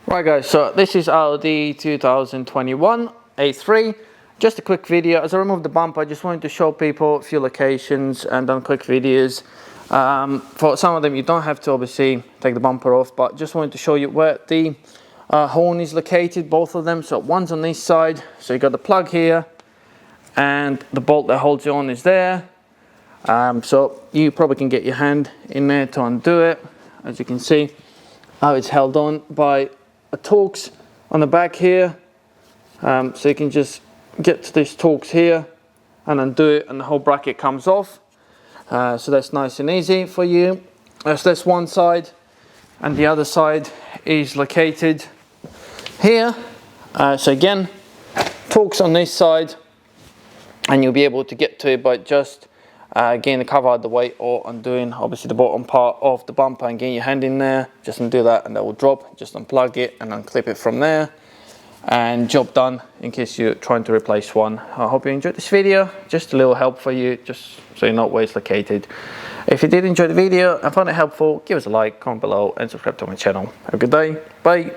Right guys, so this is Audi 2021 A3. Just a quick video. As I removed the bumper, I just wanted to show people a few locations and done quick videos. For some of them you don't have to obviously take the bumper off, but just wanted to show you where the horn is located, both of them. So one's on this side, so you got the plug here and the bolt that holds it on is there. So you probably can get your hand in there to undo it. As you can see how it's held on by a Torx on the back here, so you can just get to this Torx here and undo it and the whole bracket comes off. So that's nice and easy for you. So that's one side, and the other side is located here. So again, Torx on this side, and you'll be able to get to it by just getting the cover out of the way or undoing obviously the bottom part of the bumper and getting your hand in there. Just undo that and that will drop. Just unplug it and unclip it from there, and job done in case you're trying to replace one. I hope you enjoyed this video. Just a little help for you, just so you know where it's located. If you did enjoy the video and found it helpful, give us a like, comment below and subscribe to my channel. Have a good day. Bye.